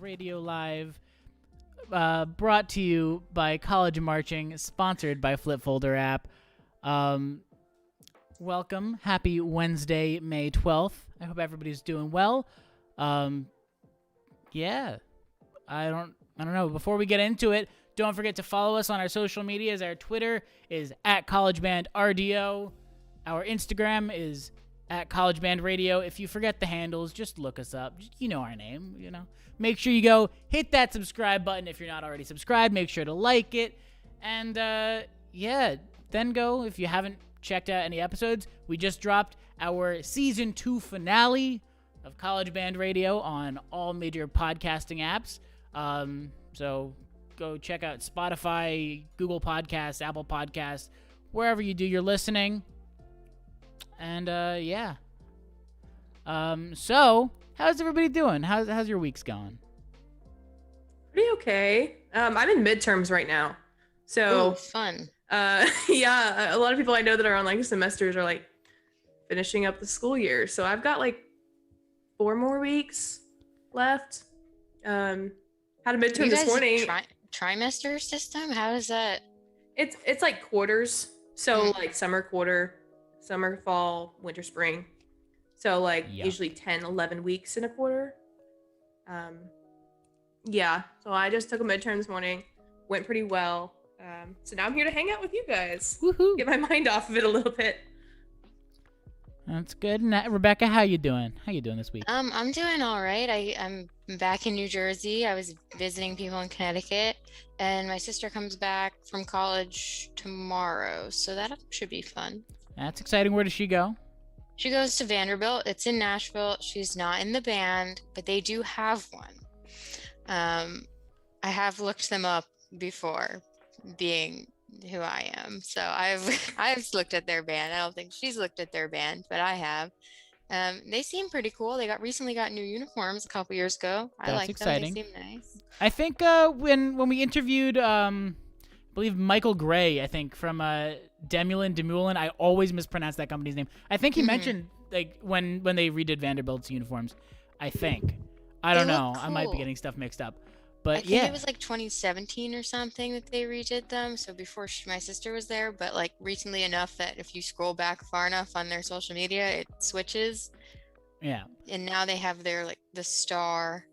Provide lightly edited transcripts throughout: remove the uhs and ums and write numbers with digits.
Radio Live, brought to you by College Marching, sponsored by Flip Folder app. Welcome. Happy Wednesday, May 12th. I hope everybody's doing well. Yeah. I don't know. Before we get into it, don't forget to follow us on our social medias. Our Twitter is @collegebandrdo. Our Instagram is @collegebandradio. If you forget the handles, just look us up. You know our name, you know. Make sure you go hit that subscribe button if you're not already subscribed. Make sure to like it. And, then go, if you haven't checked out any episodes, we just dropped our Season 2 finale of College Band Radio on all major podcasting apps. So go check out Spotify, Google Podcasts, Apple Podcasts, wherever you do your listening. And, so how's everybody doing? How's your weeks going? Pretty okay. I'm in midterms right now. So ooh, fun. Yeah, a lot of people I know that are on like semesters are like finishing up the school year. So I've got like 4 more weeks left. Had a midterm this morning. Trimester system? How is that? It's like quarters. So like summer quarter, summer, fall, winter, spring. So like usually 10, 11 weeks in a quarter. Yeah. So I just took a midterm this morning. Went pretty well. So now I'm here to hang out with you guys. Woohoo! Get my mind off of it a little bit. That's good. And Rebecca, how you doing? How you doing this week? I'm doing all right. I'm back in New Jersey. I was visiting people in Connecticut, and my sister comes back from college tomorrow, so that should be fun. That's exciting. Where does she go? She goes to Vanderbilt. It's in Nashville. She's not in the band, but they do have one. I have looked them up before, being who I am. So I've looked at their band. I don't think she's looked at their band, but I have. They seem pretty cool. They recently got new uniforms a couple years ago. I like exciting. them. They seem nice. I think when we interviewed I believe Michael Gray, I think from Demulin, I always mispronounce that company's name. I think he mentioned like when they redid Vanderbilt's uniforms. I think. I don't know. Cool. I might be getting stuff mixed up. But I think it was like 2017 or something that they redid them. So before my sister was there, but like recently enough that if you scroll back far enough on their social media, it switches. Yeah. And now they have their like the star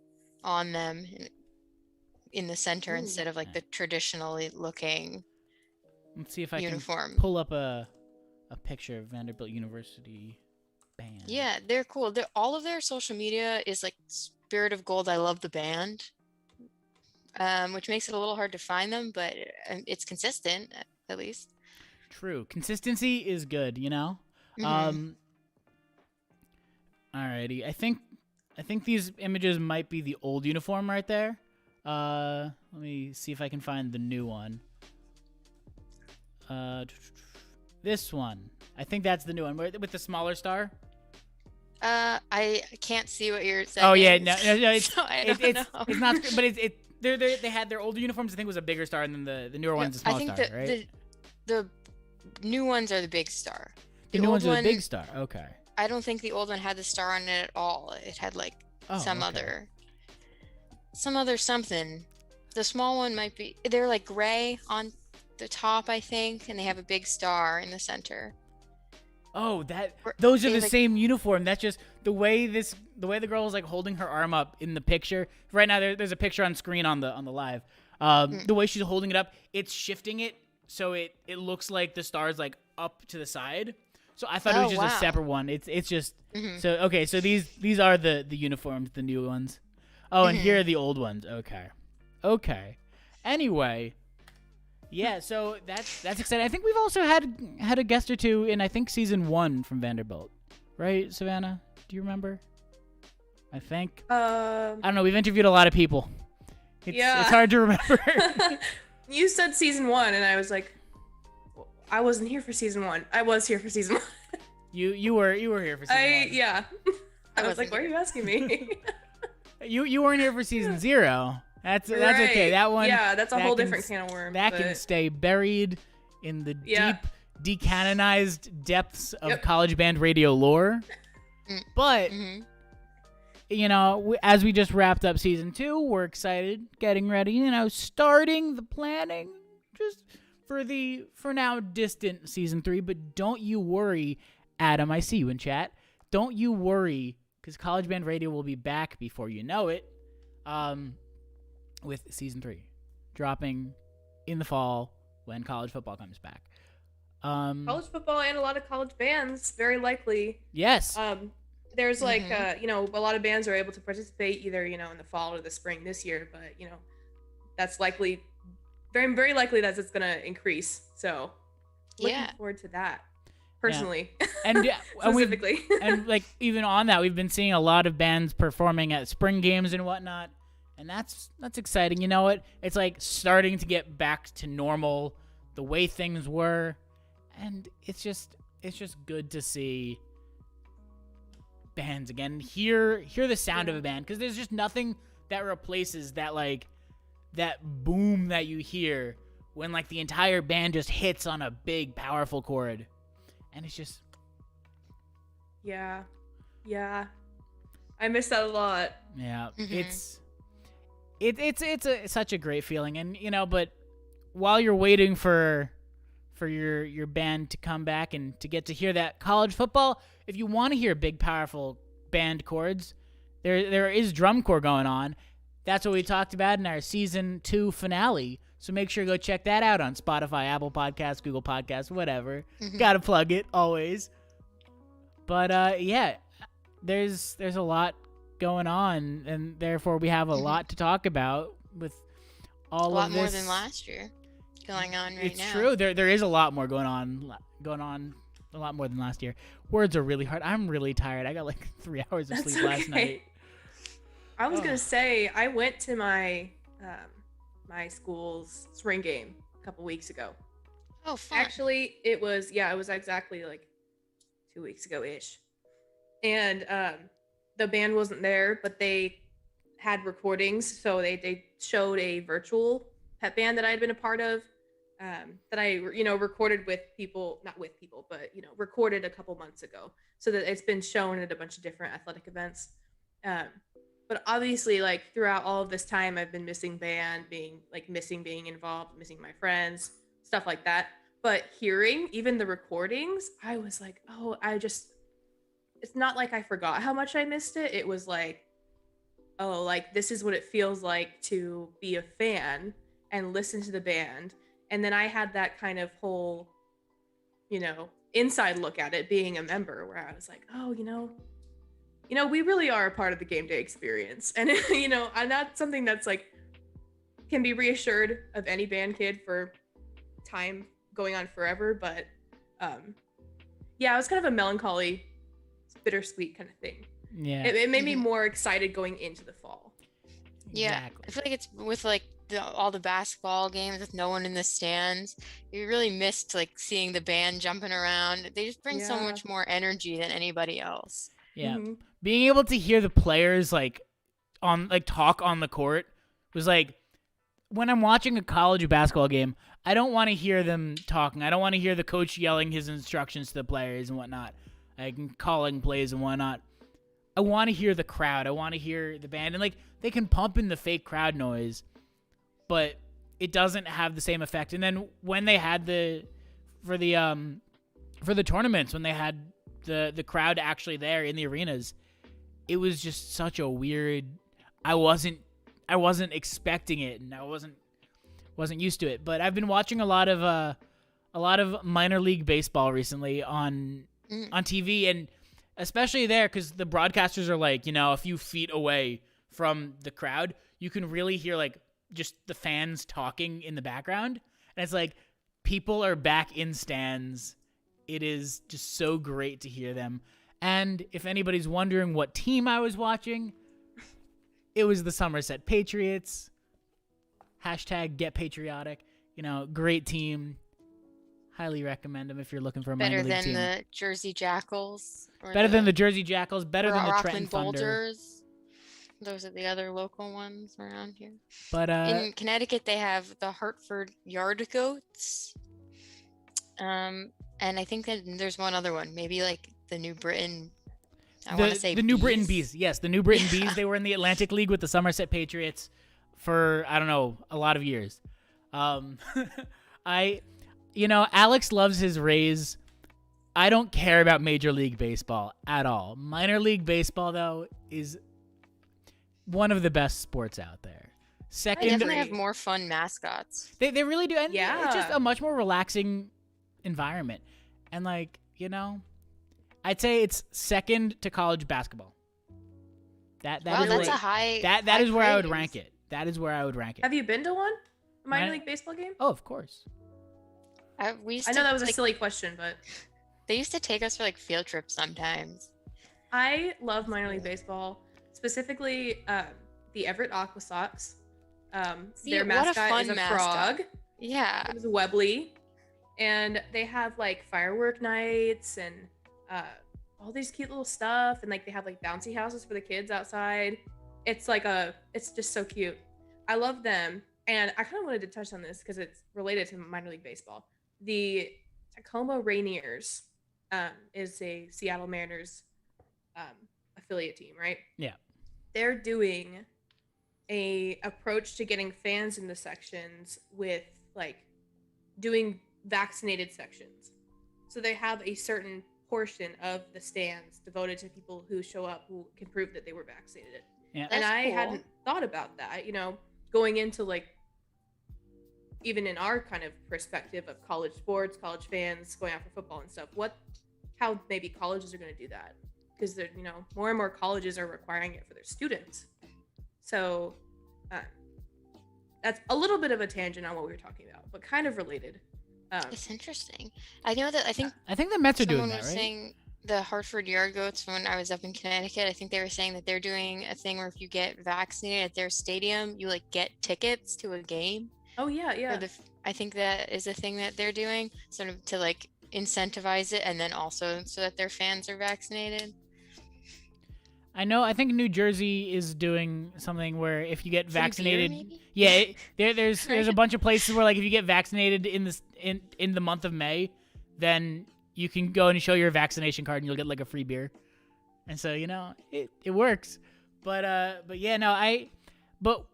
on them in the center instead of like the traditionally looking. Let's see if I uniform. Can pull up a picture of Vanderbilt University band. Yeah, they're cool. All of their social media is like Spirit of Gold. I love the band. Which makes it a little hard to find them, but it's consistent at least. True. Consistency is good, you know? Alrighty. I think these images might be the old uniform right there. Let me see if I can find the new one. This one. I think that's the new one with the smaller star. I can't see what you're saying. Oh yeah, no, it's, so I don't know. It's not, but they had their older uniforms. I think it was a bigger star, and then the newer one's a small star, right? The new ones are the big star. The new ones are the big star. Okay. I don't think the old one had the star on it at all. It had like some other something. The small one might be. They're like gray on the top, I think, and they have a big star in the center. Oh, those are the same uniform. That's just the way the girl is like holding her arm up in the picture. Right now there's a picture on screen on the live. The way she's holding it up, it's shifting it so it looks like the star's like up to the side. So I thought it was just a separate one. It's just so okay, so these are the uniforms, the new ones. Oh, and here are the old ones. Okay. Anyway, yeah, so that's exciting. I think we've also had a guest or two in, I think, season 1 from Vanderbilt, right, Savannah? Do you remember? I think. I don't know. We've interviewed a lot of people. It's hard to remember. You said season 1, and I was like, I wasn't here for season 1. I was here for season 1. You were here for season 1. Yeah. I was like, why are you asking me? You weren't here for season 0. That's right. Okay. That one. Yeah, that's a whole different can of worms. That can stay buried in the deep, decanonized depths of college band radio lore. But as we just wrapped up season 2, we're excited, getting ready, starting the planning just for now distant season 3. But don't you worry, Adam, I see you in chat. Don't you worry, because College Band Radio will be back before you know it, with season 3 dropping in the fall when college football comes back. College football and a lot of college bands, very likely. Yes. There's like, a lot of bands are able to participate either, in the fall or the spring this year, but, that's likely, very, very likely that it's going to increase. So looking forward to that personally. Yeah. And specifically. And like, even on that, we've been seeing a lot of bands performing at spring games and whatnot. And that's exciting. You know what? It's like starting to get back to normal, the way things were. And it's just good to see bands again. Hear the sound of a band, because there's just nothing that replaces that, like, that boom that you hear when, like, the entire band just hits on a big, powerful chord. And it's just... Yeah. I miss that a lot. Yeah. It's such a great feeling. And, but while you're waiting for your band to come back and to get to hear that college football, if you want to hear big, powerful band chords, there is drum corps going on. That's what we talked about in our season 2 finale. So make sure to go check that out on Spotify, Apple Podcasts, Google Podcasts, whatever. Gotta plug it always. But there's a lot going on, and therefore we have a lot to talk about with all of this. A lot more than last year going on right now. It's true. There is a lot more going on a lot more than last year. Words are really hard. I'm really tired. I got like 3 hours of sleep last night. I was gonna say, I went to my my school's spring game a couple weeks ago. Oh, fun. Actually, it was exactly like 2 weeks ago ish, and the band wasn't there, but they had recordings, so they showed a virtual pep band that I had been a part of, that I recorded with people, not with people, but recorded a couple months ago, so that it's been shown at a bunch of different athletic events. But obviously, like, throughout all of this time, I've been missing band, missing being involved, missing my friends, stuff like that. But hearing even the recordings, I was like, oh, it's not like I forgot how much I missed it. It was like, oh, like, this is what it feels like to be a fan and listen to the band. And then I had that kind of whole, inside look at it being a member, where I was like, oh, we really are a part of the game day experience. And, and that's something that's like, can be reassured of any band kid for time going on forever. But it was kind of a melancholy, bittersweet kind of thing. Yeah. It made me more excited going into the fall. Yeah. Exactly. I feel like it's with like all the basketball games with no one in the stands. You really missed like seeing the band jumping around. They just bring so much more energy than anybody else. Yeah. Being able to hear the players talk on the court was like, when I'm watching a college basketball game, I don't want to hear them talking. I don't want to hear the coach yelling his instructions to the players and whatnot, like calling plays and whatnot. I want to hear the crowd. I want to hear the band. And like, they can pump in the fake crowd noise, but it doesn't have the same effect. And then when they had for the tournaments, when they had the crowd actually there in the arenas, it was just such a weird, I wasn't expecting it, and I wasn't used to it. But I've been watching a lot of minor league baseball recently on TV, and especially there, because the broadcasters are like, a few feet away from the crowd. You can really hear like just the fans talking in the background, and it's like people are back in stands. It is just so great to hear them. And if anybody's wondering what team I was watching, it was the Somerset Patriots. #GetPatriotic. Great team. Highly recommend them if you're looking for a minor league team. Better than the Jersey Jackals. Better than the Jersey Jackals. Better than the Trenton Rockland Thunder. Bolgers. Those are the other local ones around here. But in Connecticut, they have the Hartford Yard Goats. And I think that there's one other one, maybe like the New Britain I want to say the New Britain Bees. Bees. Yes, the New Britain Bees. They were in the Atlantic League with the Somerset Patriots for, I don't know, a lot of years. Alex loves his Rays. I don't care about Major League Baseball at all. Minor League Baseball, though, is one of the best sports out there. They Second, definitely have more fun mascots. they really do. And Yeah. it's just a much more relaxing environment. And, I'd say it's second to college basketball. That Wow, is that's where, a high. that high is where I would praise. rank it. That is where I would rank it. Have you been to one? A minor Minor- league baseball game? Oh, of course. We used I to, know that was a like, silly question, but They used to take us for like field trips sometimes. I love minor league baseball, specifically the Everett Aqua Sox. See, Their what a mascot fun is a mascot. frog. Yeah. It was Webley, and they have like firework nights and all these cute little stuff, and like they have like bouncy houses for the kids outside. It's just so cute. I love them, and I kind of wanted to touch on this because it's related to minor league baseball. The Tacoma Rainiers is a Seattle Mariners affiliate team, right? Yeah. They're doing a approach to getting fans in the sections with like doing vaccinated sections. So they have a certain portion of the stands devoted to people who show up who can prove that they were vaccinated. Yeah. And That's I cool. hadn't thought about that, going into like even in our kind of perspective of college sports, college fans going out for football and stuff, how maybe colleges are going to do that, because they're, more and more colleges are requiring it for their students. So that's a little bit of a tangent on what we were talking about, but kind of related. It's interesting. I know that I think I think the Mets are doing someone that, was right? saying the Hartford Yard Goats when I was up in Connecticut. I think they were saying that they're doing a thing where if you get vaccinated at their stadium, you like get tickets to a game. Oh yeah, yeah. I think that is a thing that they're doing, sort of to like incentivize it, and then also so that their fans are vaccinated. I think New Jersey is doing something where if you get Free beer, vaccinated, maybe? yeah, there's a bunch of places where like if you get vaccinated in the month of May, then you can go and show your vaccination card and you'll get like a free beer. And so, it works. But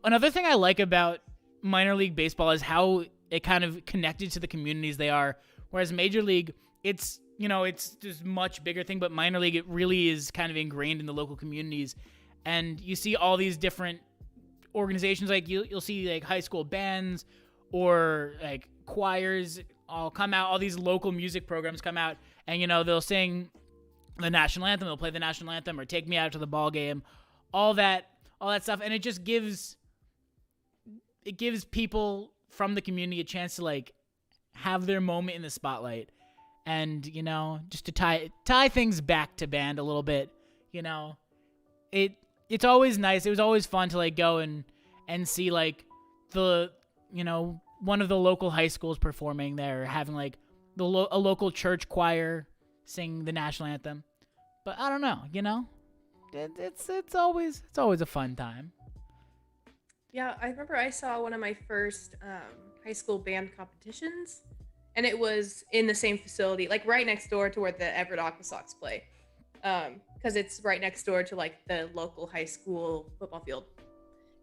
another thing I like about minor league baseball is how it kind of connected to the communities they are. Whereas Major League, it's just much bigger thing, but minor league, it really is kind of ingrained in the local communities. And you see all these different organizations, like you'll see like high school bands or like choirs all come out, all these local music programs come out, and they'll sing the national anthem, they'll play the national anthem, or take me out to the ball game, all that stuff. And it just gives people from the community a chance to like have their moment in the spotlight. And, just to tie things back to band a little bit, it's always nice. It was always fun to like go and see like the, one of the local high schools performing there, having like a local church choir sing the national anthem. But I don't know, it's always a fun time. Yeah, I remember I saw one of my first high school band competitions, and it was in the same facility, like right next door to where the Everett Aqua Sox play, because it's right next door to like the local high school football field,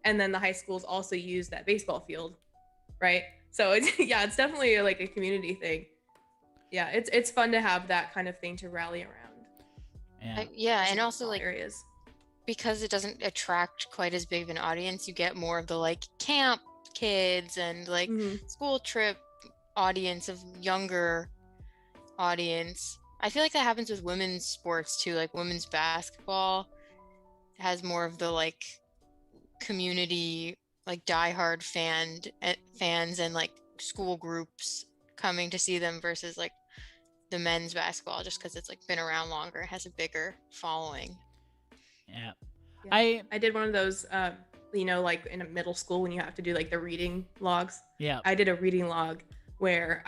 and then the high schools also use that baseball field, right? So it's definitely like a community thing. Yeah, it's fun to have that kind of thing to rally around. Yeah, and also like areas. Because it doesn't attract quite as big of an audience, you get more of the like camp kids and like school trip audience of younger audience. I feel like that happens with women's sports too, like women's basketball has more of the like community, like diehard fans and like school groups coming to see them versus like the men's basketball, just because it's like been around longer, has a bigger following. Yeah. I did one of those, like in a middle school when you have to do like the reading logs. Yeah. I did a reading log where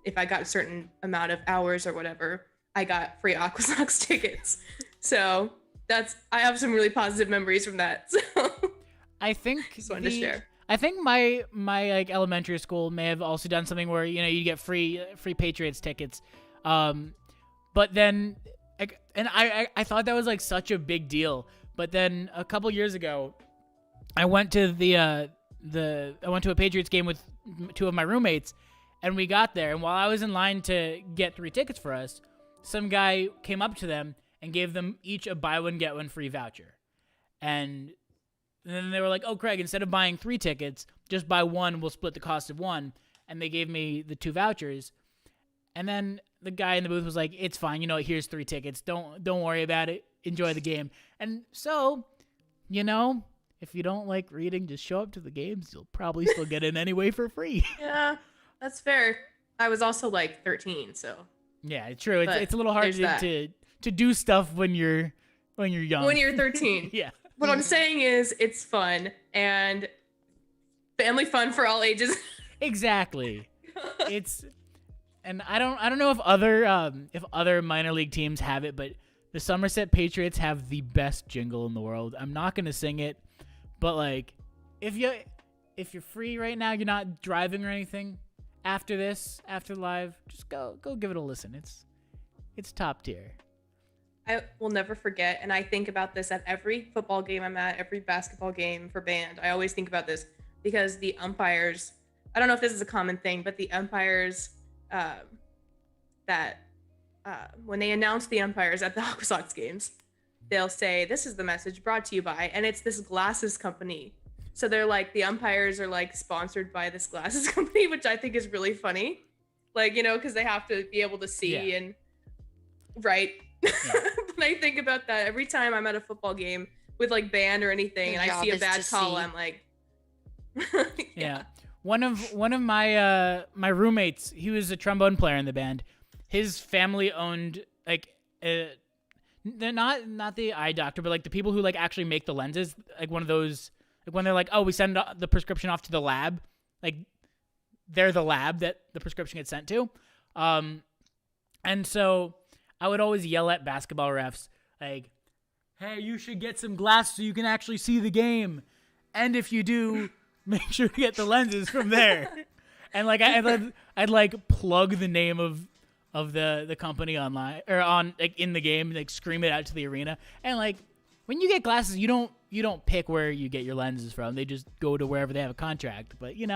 if I got a certain amount of hours or whatever, I got free Aqua Sox tickets. So I have some really positive memories from that. So I think just wanted to share. I think my like elementary school may have also done something where you get free Patriots tickets, but then I thought that was like such a big deal. But then a couple years ago, I went to I went to a Patriots game with two of my roommates, and we got there. And while I was in line to get 3 tickets for us, some guy came up to them and gave them each a buy one get one free voucher. And then they were like, "Oh, Craig, instead of buying 3 tickets, just buy one. We'll split the cost of one." And they gave me the 2 vouchers. And then the guy in the booth was like, "It's fine. Here's 3 tickets. Don't worry about it. Enjoy the game." And so, if you don't like reading, just show up to the games. You'll probably still get in anyway for free. Yeah, that's fair. I was also like 13, so. Yeah, it's true. It's a little hard to do stuff when you're young. When you're 13. Yeah. What I'm saying is it's fun and family fun for all ages. Exactly. And I don't know if other minor league teams have it, but the Somerset Patriots have the best jingle in the world. I'm not gonna sing it, but like if you're free right now, you're not driving or anything, after live, just go give it a listen. It's top tier. I will never forget, and I think about this at every football game I'm at, every basketball game for band. I always think about this because the umpires, I don't know if this is a common thing, but the umpires when they announce the umpires at the Aqua Sox games, they'll say, "This is the message brought to you by," and it's this glasses company. So they're like, the umpires are like sponsored by this glasses company, which I think is really funny. Like, because they have to be able to see and right. Yeah. But I think about that every time I'm at a football game with like band or anything, and I see a bad call, I'm like, yeah. One of my my roommates, he was a trombone player in the band. His family owned like they're not the eye doctor, but like the people who like actually make the lenses, like one of those, like when they're like, "Oh, we send the prescription off to the lab," like they're the lab that the prescription gets sent to. And so I would always yell at basketball refs like, "Hey, you should get some glasses so you can actually see the game. And if you do, make sure to get the lenses from there." And like I'd like plug the name of the company online or on like in the game, like scream it out to the arena. And like when you get glasses, you don't pick where you get your lenses from. They just go to wherever they have a contract. But it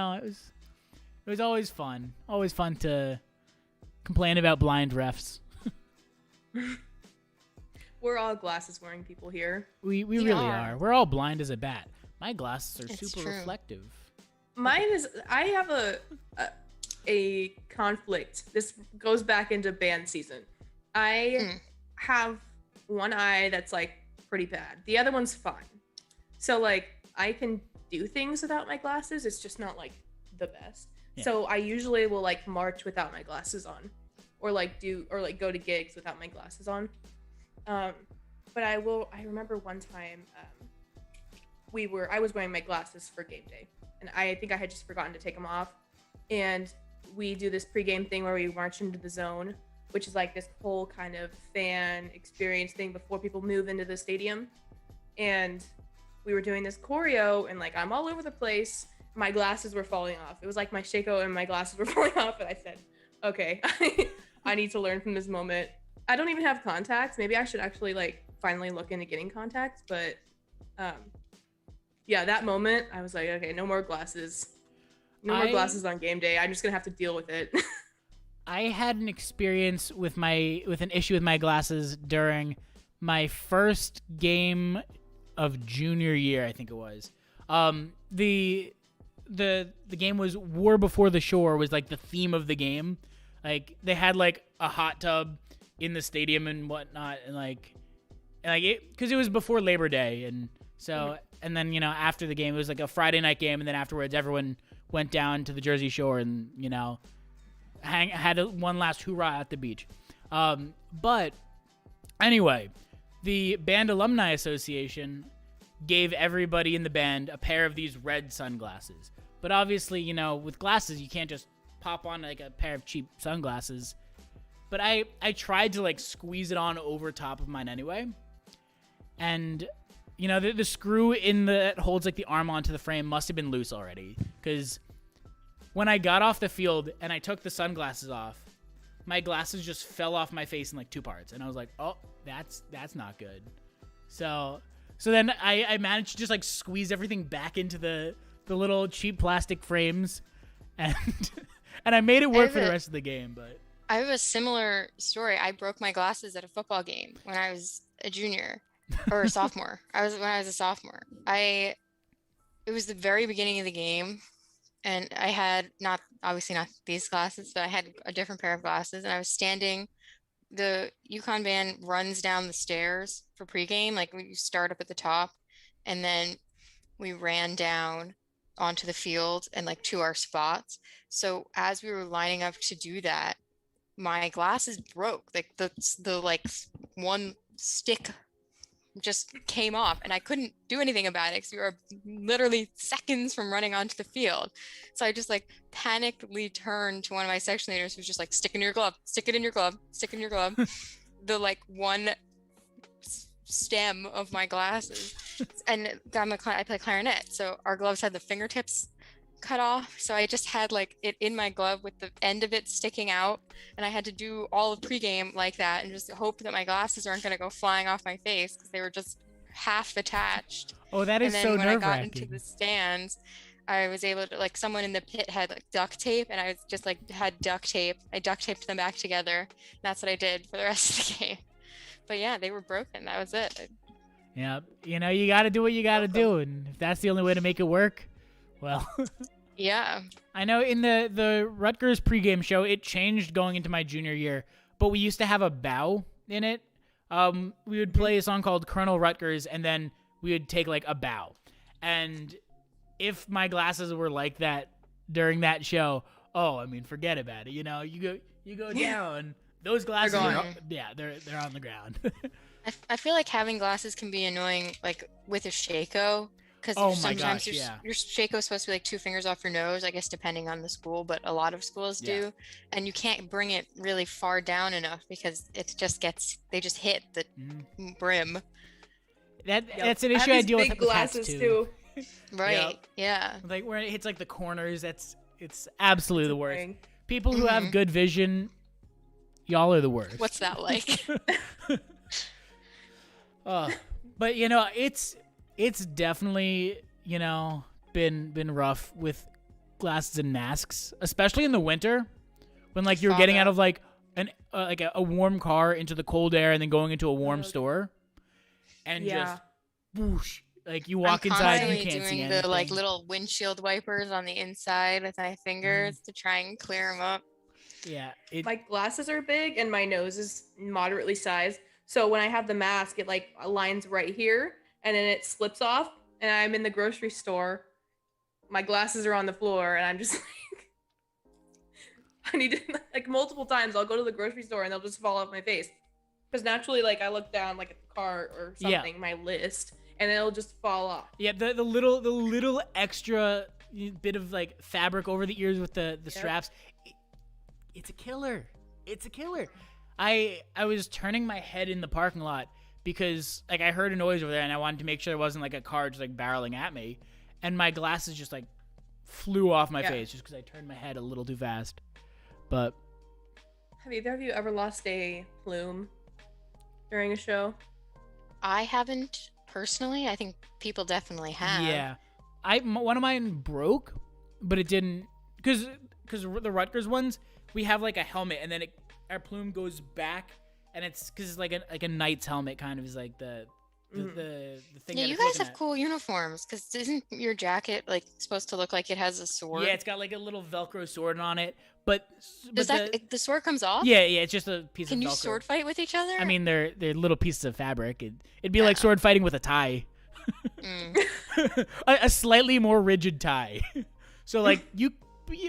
was always fun. Always fun to complain about blind refs. We're all glasses wearing people here. We really are. We're all blind as a bat. My glasses are super reflective. Mine is. I have a conflict. This goes back into band season. I have one eye that's like pretty bad. The other one's fine. So like I can do things without my glasses. It's just not like the best. Yeah. So I usually will like march without my glasses on, or go to gigs without my glasses on. But I remember one time I was wearing my glasses for game day, and I think I had just forgotten to take them off. And we do this pregame thing where we march into the zone, which is like this whole kind of fan experience thing before people move into the stadium. And we were doing this choreo, and like I'm all over the place. My glasses were falling off. It was like my Shaco and my glasses were falling off, and I said, "Okay, I need to learn from this moment." I don't even have contacts. Maybe I should actually like finally look into getting contacts. But yeah, that moment I was like, okay, no more glasses. No more glasses on game day. I'm just gonna have to deal with it. I had an experience with an issue with my glasses during my first game of junior year, I think it was. The game was War Before the Shore was like the theme of the game. Like they had like a hot tub in the stadium and whatnot, and like it, because it was before Labor Day, and so and then after the game it was like a Friday night game, and then afterwards everyone went down to the Jersey Shore and had one last hoorah at the beach. But anyway, the Band Alumni Association gave everybody in the band a pair of these red sunglasses. But obviously, with glasses, you can't just pop on like a pair of cheap sunglasses. But I tried to like squeeze it on over top of mine anyway. And, the screw that holds like the arm onto the frame must have been loose already. Because when I got off the field and I took the sunglasses off, my glasses just fell off my face in like 2 parts, and I was like, oh, that's not good. So then I managed to just like squeeze everything back into the little cheap plastic frames, and and I made it work for the rest of the game. But I have a similar story. I broke my glasses at a football game when I was a junior or a sophomore. When I was a sophomore. It was the very beginning of the game, and I had obviously not these glasses, but I had a different pair of glasses, and I was standing. The UConn band runs down the stairs for pregame, like we start up at the top, and then we ran down onto the field and like to our spots. So as we were lining up to do that, my glasses broke. Like the like one stick just came off, and I couldn't do anything about it because we were literally seconds from running onto the field. So I just like panically turned to one of my section leaders, who's just like, stick it in your glove, stick it in your glove, stick it in your glove. The like one stem of my glasses. And I play clarinet, so our gloves had the fingertips cut off, so I just had like it in my glove with the end of it sticking out, and I had to do all of pregame like that and just hope that my glasses aren't going to go flying off my face because they were just half attached. Oh, that is so nerve-wracking. And then when I got into the stands, I was able to, like, someone in the pit had like duct tape, and I was just like had duct tape. I duct taped them back together, and that's what I did for the rest of the game. But yeah, they were broken. That was it. Yeah, you know, you got to do what you got to do, and if that's the only way to make it work, well. Yeah. I know in the Rutgers pregame show, it changed going into my junior year, but we used to have a bow in it. We would play a song called Colonel Rutgers, and then we would take like a bow. And if my glasses were like that during that show, oh, I mean, forget about it. You know, you go down, those glasses are, they're on the ground. I feel like having glasses can be annoying, like with a Shaco. Because sometimes your Shaco is supposed to be like 2 fingers off your nose, I guess, depending on the school, but a lot of schools do. And you can't bring it really far down enough because they just hit the brim. That's an issue I deal with glasses too. Right. Yeah. Like where it hits like the corners, it's absolutely the worst. People who have good vision, y'all are the worst. What's that like? But you know, it's definitely, you know, been rough with glasses and masks, especially in the winter when like you're getting out of like a warm car into the cold air and then going into a warm store and just whoosh, like you walk inside and you can't see anything. The like little windshield wipers on the inside with my fingers to try and clear them up. Yeah. My glasses are big and my nose is moderately sized. So when I have the mask, it like aligns right here. And then it slips off, and I'm in the grocery store. My glasses are on the floor, and I'm just like, I need to, like, multiple times I'll go to the grocery store, and they'll just fall off my face. Because naturally, like, I look down, like, at the cart or something, my list, and it'll just fall off. Yeah, the little extra bit of, like, fabric over the ears with the straps, it's a killer. It's a killer. I was turning my head in the parking lot, because like I heard a noise over there and I wanted to make sure it wasn't like a car just like barreling at me, and my glasses just like flew off my face just because I turned my head a little too fast. But have either of you ever lost a plume during a show? I haven't personally. I think people definitely have. Yeah, one of mine broke, but it didn't because the Rutgers ones, we have like a helmet and then our plume goes back. And it's because it's like a knight's helmet, kind of is like the thing. Yeah, you guys have cool uniforms. Because isn't your jacket like supposed to look like it has a sword? Yeah, it's got like a little Velcro sword on it. But the sword comes off? Yeah, it's just a piece of Velcro. Can you sword fight with each other? I mean, they're little pieces of fabric. It'd be like sword fighting with a tie. a slightly more rigid tie. So like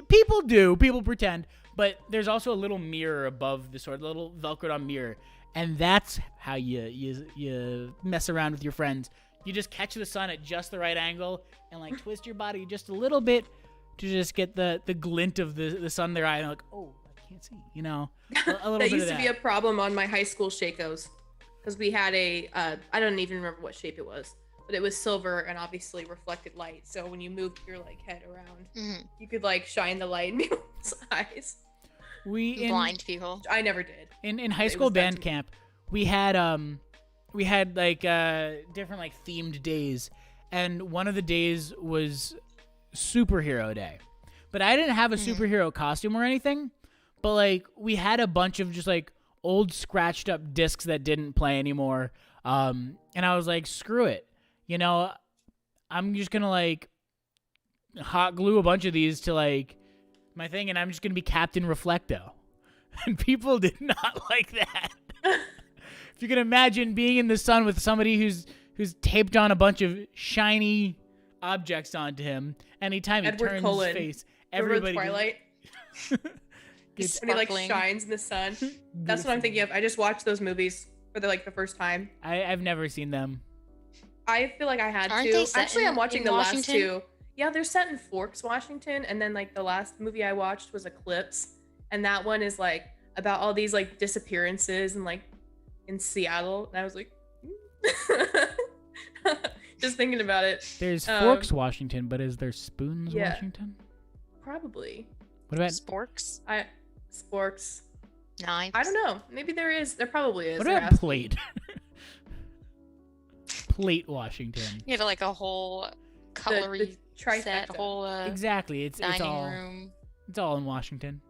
people pretend. But there's also a little mirror above the sword, a little Velcroed on mirror, and that's how you mess around with your friends. You just catch the sun at just the right angle and like twist your body just a little bit to just get the glint of the sun in their eye. And like, oh, I can't see, you know, a little that bit used of that. To be a problem on my high school Shakos because we had I don't even remember what shape it was, but it was silver and obviously reflected light. So when you moved your like head around, you could like shine the light in people's eyes. Blind people. I never did. In high It school was done band to me. camp, we had like different like themed days, and one of the days was superhero day. But I didn't have a superhero costume or anything, but like we had a bunch of just like old scratched up discs that didn't play anymore. And I was like, screw it. You know, I'm just going to like hot glue a bunch of these to like my thing, and I'm just going to be Captain Reflecto. And people did not like that. If you can imagine being in the sun with somebody who's taped on a bunch of shiny objects onto him, anytime he Edward turns Cullen. his face, Remember everybody Twilight? gets When he like Sparkling. shines in the sun. That's what I'm thinking of. I just watched those movies for the first time. I've never seen them. I feel like I had Aren't to. they set Actually, I'm watching in the last Washington? two. Yeah, they're set in Forks, Washington, and then like the last movie I watched was Eclipse, and that one is like about all these like disappearances and like in Seattle, and I was like, just thinking about it. There's Forks, Washington, but is there Spoons, yeah. Washington? Probably. What about Sporks. Sporks. Knives. I don't know. Maybe there is. There probably is. what There about has to be. Plate? Plate, Washington. You had like a whole The cutlery trifecta. set, whole Exactly. It's dining all room. it's all in Washington.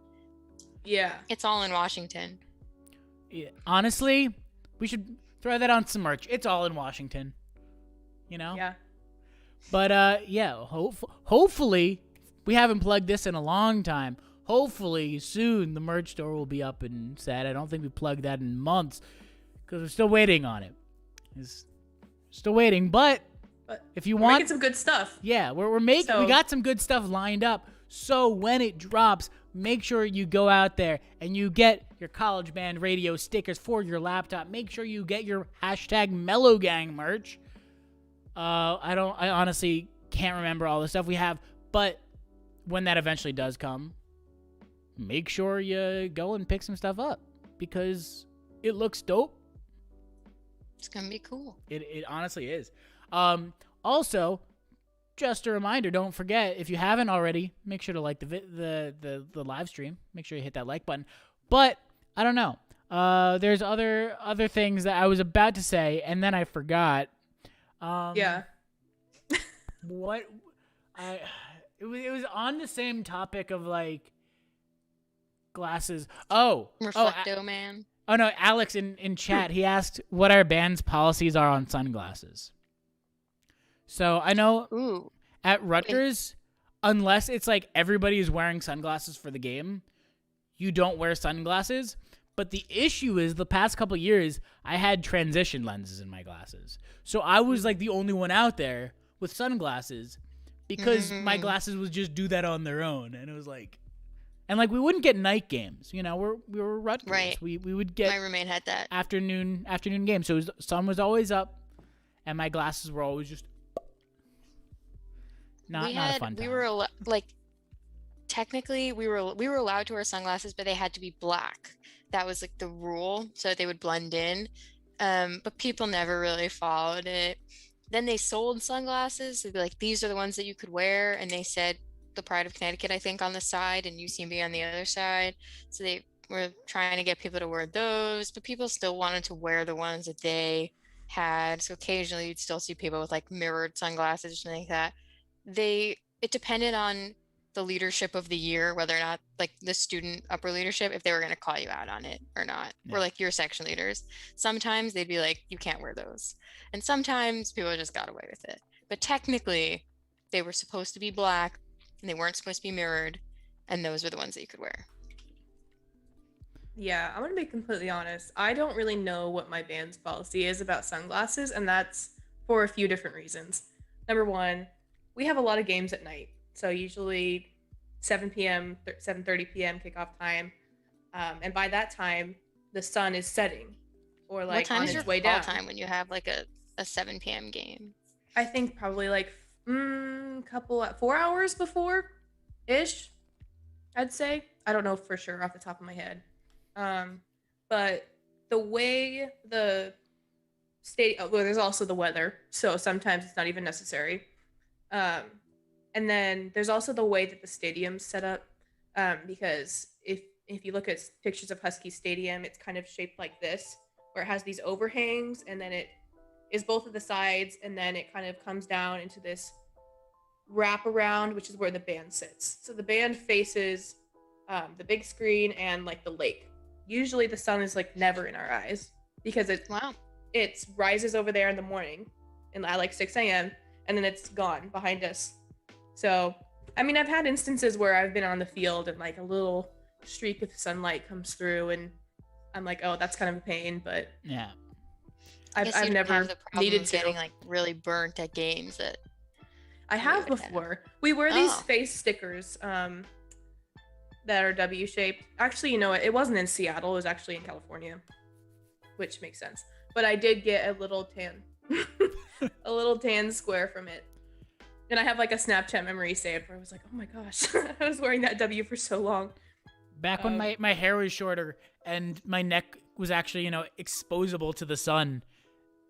Yeah. It's all in Washington. Yeah. Honestly, we should throw that on some merch. It's all in Washington. You know? Yeah. But yeah, hopefully we haven't plugged this in a long time. Hopefully soon the merch store will be up and set. I don't think we plugged that in months because we're still waiting on it. It's still waiting, but if you We're want making some good stuff. yeah, we're making So- we got some good stuff lined up. So when it drops, make sure you go out there and you get your College Band Radio stickers for your laptop. Make sure you get your hashtag #MellowGang merch. I honestly can't remember all the stuff we have, but when that eventually does come, make sure you go and pick some stuff up because it looks dope. It's gonna be cool. It honestly is. Also, just a reminder, don't forget, if you haven't already, make sure to like the live stream. Make sure you hit that like button. But I don't know. There's other things that I was about to say and then I forgot. Yeah. What it was on the same topic of like glasses. Reflecto man. Oh no, Alex in chat, he asked what our band's policies are on sunglasses. So I know Ooh. at Rutgers, unless it's like everybody is wearing sunglasses for the game, you don't wear sunglasses. But the issue is the past couple years, I had transition lenses in my glasses. So I was like the only one out there with sunglasses because my glasses would just do that on their own. And it was like, and like we wouldn't get night games, you know, we were Rutgers. Right. We would get My roommate had that. afternoon games. So sun was always up and my glasses were always just not a fun time. We were like technically we were allowed to wear sunglasses, but they had to be black. That was like the rule, so that they would blend in. But people never really followed it. Then they sold sunglasses. They'd be like, these are the ones that you could wear, and they said the Pride of Connecticut, I think, on the side, and UCB on the other side. So they were trying to get people to wear those, but people still wanted to wear the ones that they had. So occasionally you'd still see people with like mirrored sunglasses or something like that. It depended on the leadership of the year, whether or not like the student upper leadership, if they were going to call you out on it or not, Yeah. or like your section leaders. Sometimes they'd be like, you can't wear those. And sometimes people just got away with it. But technically they were supposed to be black and they weren't supposed to be mirrored. And those were the ones that you could wear. Yeah, I'm gonna be completely honest. I don't really know what my band's policy is about sunglasses, and that's for a few different reasons. Number one, we have a lot of games at night, so usually 7 p.m., 7:30 p.m. kickoff time, and by that time the sun is setting, or like What time on is its your way fall down. time when you have like a 7 p.m. game? I think probably like 4 hours before ish, I'd say. I don't know for sure off the top of my head. But the way the state, well, there's also the weather, so sometimes it's not even necessary. And then there's also the way that the stadium's set up, because if if you look at pictures of Husky Stadium, it's kind of shaped like this, where it has these overhangs, and then it is both of the sides, and then it kind of comes down into this wraparound, which is where the band sits. So the band faces the big screen and like the lake. Usually the sun is like never in our eyes because it rises over there in the morning and at like 6 a.m. and then it's gone behind us. So I mean, I've had instances where I've been on the field and like a little streak of sunlight comes through and I'm like, oh, that's kind of a pain, but yeah, I've never needed to. Getting like really burnt at games that I have before. We wear these face stickers that are W-shaped. Actually, you know what? It wasn't in Seattle. It was actually in California, which makes sense. But I did get a little tan, a little tan square from it. And I have like a Snapchat memory saved where I was like, oh my gosh, I was wearing that W for so long. Back when my hair was shorter and my neck was actually, exposable to the sun,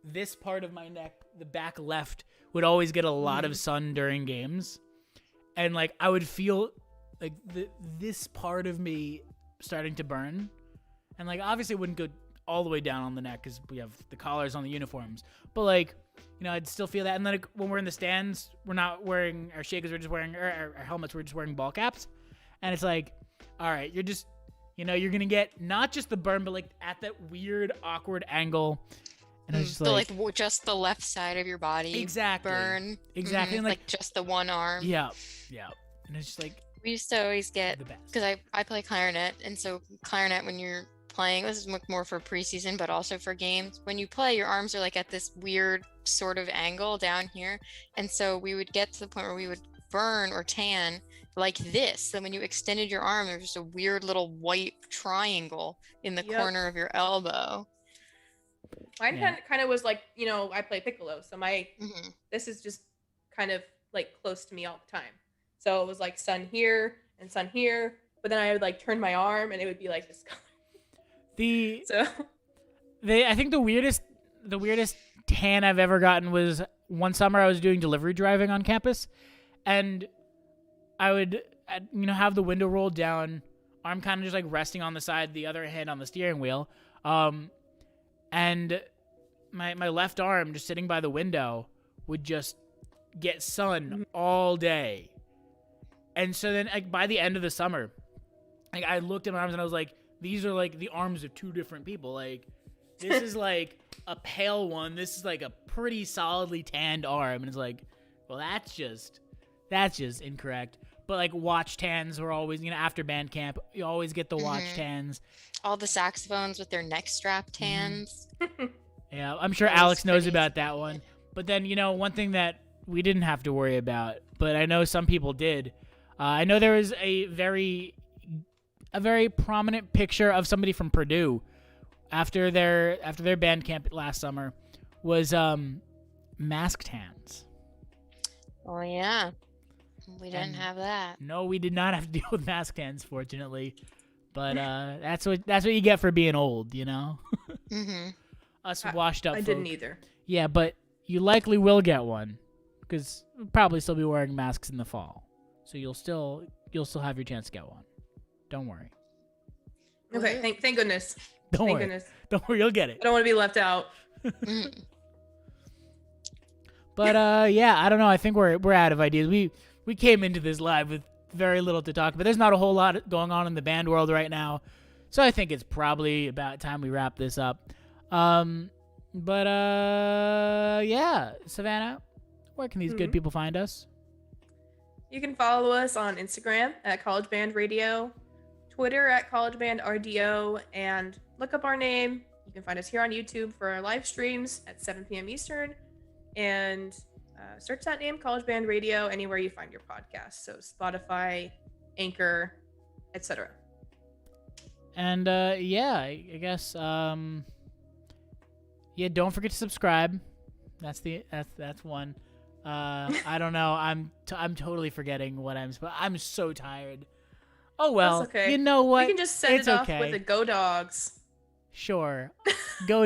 this part of my neck, the back left, would always get a lot of sun during games. And like I would feel like this part of me starting to burn. And like obviously it wouldn't go all the way down on the neck because we have the collars on the uniforms. But like, I'd still feel that. And then like, when we're in the stands, we're not wearing our shakers, we're just wearing our helmets, we're just wearing ball caps. And it's like, all right, you're just, you're going to get not just the burn, but like at that weird, awkward angle. And it's just like just the left side of your body. Exactly. Burn. Exactly. And like just the one arm. Yeah. Yeah. And it's just like, we used to always get, the best. because I play clarinet. And so clarinet, when you're playing, this is more for preseason, but also for games. When you play, your arms are like at this weird sort of angle down here. And so we would get to the point where we would burn or tan like this. So when you extended your arm, there's just a weird little white triangle in the corner of your elbow. Mine kind of was like, I play piccolo. So this is just kind of like close to me all the time. So it was like sun here and sun here. But then I would like turn my arm and it would be like this color. I think the weirdest tan I've ever gotten was one summer I was doing delivery driving on campus, and I would have the window rolled down, arm kind of just like resting on the side, the other hand on the steering wheel, and my left arm just sitting by the window would just get sun all day. And so then like by the end of the summer, like I looked at my arms and I was like, these are like the arms of two different people. Like this is like a pale one. This is like a pretty solidly tanned arm. And it's like, well, that's just incorrect. But like watch tans were always, after band camp, you always get the watch tans. All the saxophones with their neck strap tans. Yeah, I'm sure Alex knows about that one. But then, one thing that we didn't have to worry about, but I know some people did. I know there was a very prominent picture of somebody from Purdue after their band camp last summer was mask tans. Oh yeah, we didn't have that. No, we did not have to deal with mask tans, fortunately. But that's what you get for being old, Us washed up. I didn't either. Yeah, but you likely will get one because we'll probably still be wearing masks in the fall, so you'll still have your chance to get one. Don't worry. Okay, thank goodness. Don't worry, you'll get it. I don't want to be left out. But yeah, I don't know. I think we're out of ideas. We came into this live with very little to talk about. There's not a whole lot going on in the band world right now, so I think it's probably about time we wrap this up. But yeah, Savannah, where can these good people find us? You can follow us on Instagram at College Band Radio, Twitter at College Band RDO, and look up our name. You can find us here on YouTube for our live streams at 7 p.m. Eastern, and search that name, College Band Radio, anywhere you find your podcast. So Spotify, Anchor, etc. And yeah, I guess yeah, don't forget to subscribe. That's one. I don't know. I'm totally forgetting what I'm so tired. Oh well. That's okay. You know what? We can just set it off with the Go Dogs. Sure. Go